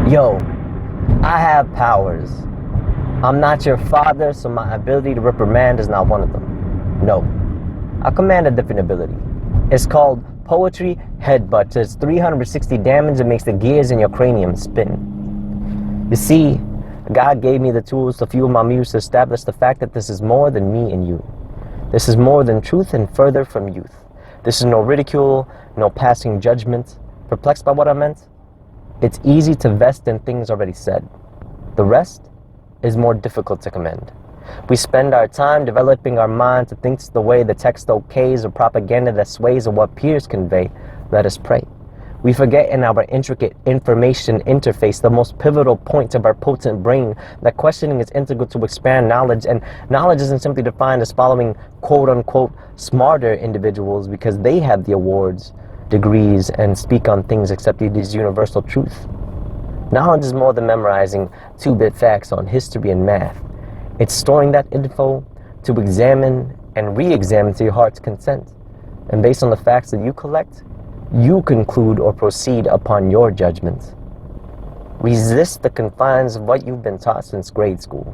Yo, I have powers. I'm not your father, so my ability to reprimand is not one of them. No, I command a different ability. It's called poetry headbutt. It's 360 damage and makes the gears in your cranium spin. You see, God gave me the tools to fuel my muse to establish the fact that this is more than me and you. This is more than truth and further from youth. This is no ridicule, no passing judgment. Perplexed by what I meant? It's easy to vest in things already said. The rest is more difficult to commend. We spend our time developing our mind to think the way the text okays or propaganda that sways or what peers convey. Let us pray. We forget in our intricate information interface the most pivotal point of our potent brain, that questioning is integral to expand knowledge, and knowledge isn't simply defined as following quote-unquote smarter individuals because they have the awards, degrees, and speak on things accepted as universal truth. Knowledge is more than memorizing 2-bit facts on history and math. It's storing that info to examine and re-examine to your heart's content. And based on the facts that you collect, you conclude or proceed upon your judgment. Resist the confines of what you've been taught since grade school.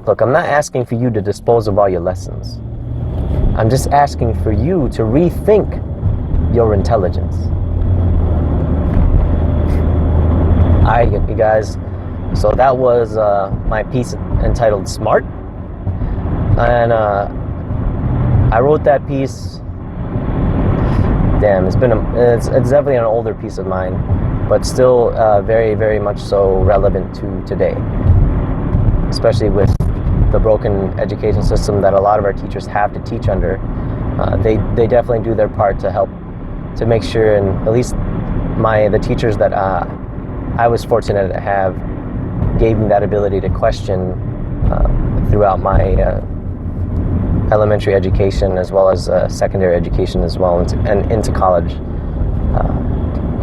Look, I'm not asking for you to dispose of all your lessons. I'm just asking for you to rethink your intelligence. Alright, you guys, so that was my piece entitled Smart, and I wrote that piece. Damn, it's definitely an older piece of mine, but still very, very much so relevant to today, especially with the broken education system that a lot of our teachers have to teach under. They definitely do their part to help to make sure, and at least the teachers that I was fortunate to have gave me that ability to question throughout my elementary education as well as secondary education as well, and into college.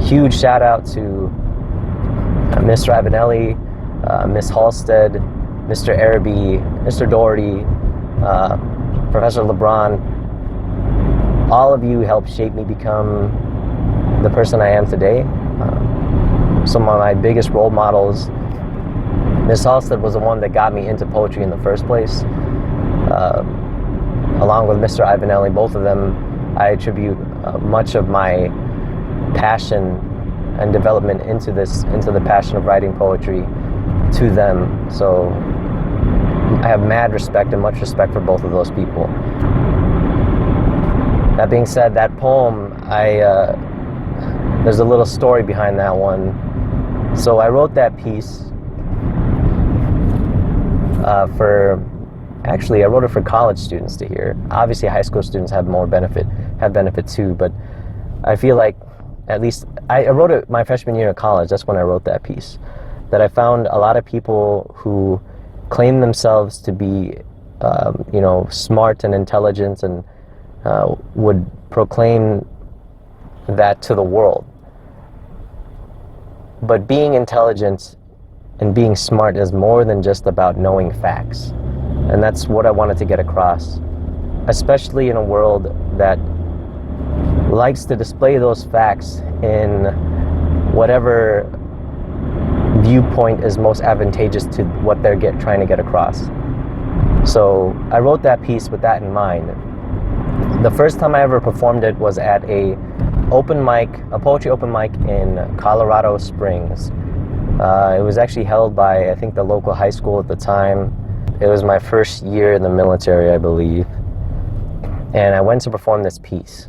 Huge shout out to Ms. Ravenelli, Ms. Halstead, Mr. Araby, Mr. Doherty, Professor LeBron. All of you helped shape me become the person I am today. Some of my biggest role models, Ms. Halstead was the one that got me into poetry in the first place. Along with Mr. Ivanelli, both of them, I attribute much of my passion and development into the passion of writing poetry to them. So I have mad respect and much respect for both of those people. That being said, that poem, there's a little story behind that one. So I wrote that piece I wrote it for college students to hear. Obviously, high school students have benefit too, but I feel like, at least, I wrote it my freshman year of college. That's when I wrote that piece. That I found a lot of people who claim themselves to be, smart and intelligent and would proclaim that to the world. But being intelligent and being smart is more than just about knowing facts. And that's what I wanted to get across, especially in a world that likes to display those facts in whatever viewpoint is most advantageous to what they're trying to get across. So I wrote that piece with that in mind. The first time I ever performed it was at a poetry open mic in Colorado Springs. It was actually held by, I think, the local high school at the time. It was my first year in the military, I believe. And I went to perform this piece.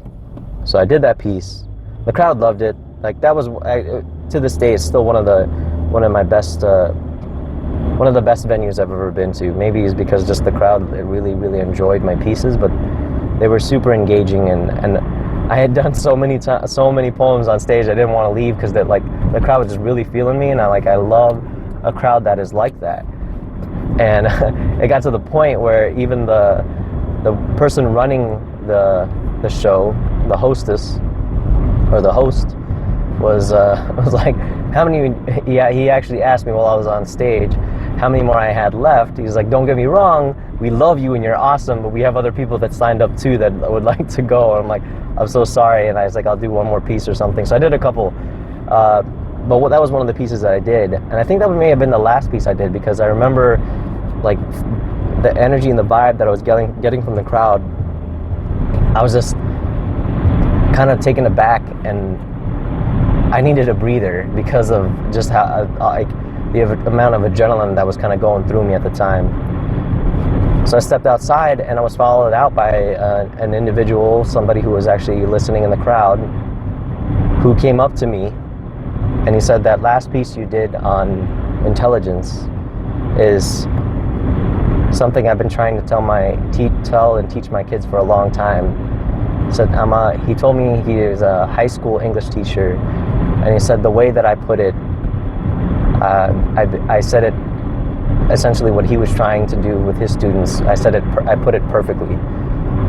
So I did that piece. The crowd loved it. Like, that was, to this day, it's still one of the best venues I've ever been to. Maybe it's because just the crowd really, really enjoyed my pieces, but they were super engaging, and I had done so many poems on stage. I didn't want to leave because the crowd was just really feeling me, and I love a crowd that is like that. And it got to the point where even the person running the show, the hostess or the host, was like, how many? Yeah, he actually asked me while I was on stage how many more I had left. He's like, don't get me wrong, we love you and you're awesome, but we have other people that signed up too that would like to go. And I'm like, I'm so sorry. And I was like, I'll do one more piece or something. So I did a couple. that was one of the pieces that I did, and I think that may have been the last piece I did, because I remember like the energy and the vibe that I was getting from the crowd. I was just kind of taken aback, and I needed a breather because of just how like the amount of adrenaline that was kind of going through me at the time. So I stepped outside, and I was followed out by an individual, somebody who was actually listening in the crowd, who came up to me, and he said, that last piece you did on intelligence is something I've been trying to tell and teach my kids for a long time. So he told me he is a high school English teacher, and he said the way that I put it, I said it essentially what he was trying to do with his students. I put it perfectly,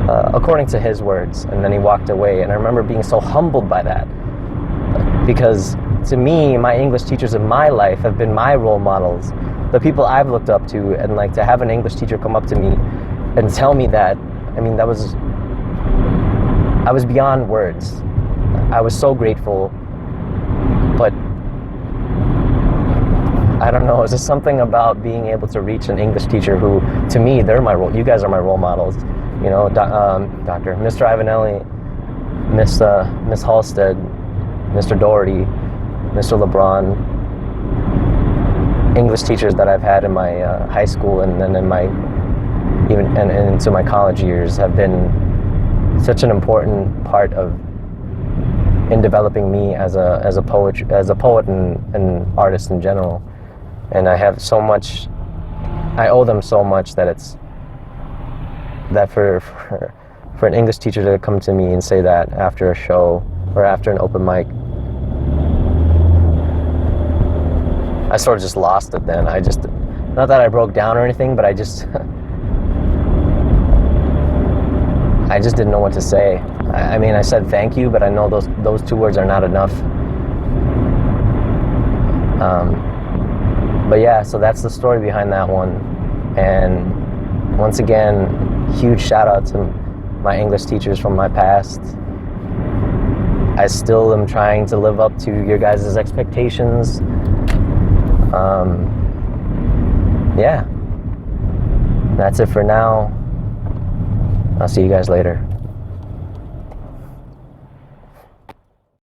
according to his words. And then he walked away, and I remember being so humbled by that, because to me, my English teachers in my life have been my role models, the people I've looked up to, and like to have an English teacher come up to me and tell me that, I mean, I was beyond words. I was so grateful, but I don't know, it's just something about being able to reach an English teacher who, to me, you guys are my role models. You know, Dr. Mr. Ivanelli, Miss Halstead, Mr. Doherty, Mr. LeBron, English teachers that I've had in my high school and then in into my college years have been such an important part in developing me as a poet and artist in general. And I owe them so much that for an English teacher to come to me and say that after a show or after an open mic, I sort of just lost it then. Not that I broke down or anything, but I just didn't know what to say. I mean, I said thank you, but I know those two words are not enough. But yeah, so that's the story behind that one. And once again, huge shout out to my English teachers from my past. I still am trying to live up to your guys' expectations. Yeah, that's it for now. I'll see you guys later.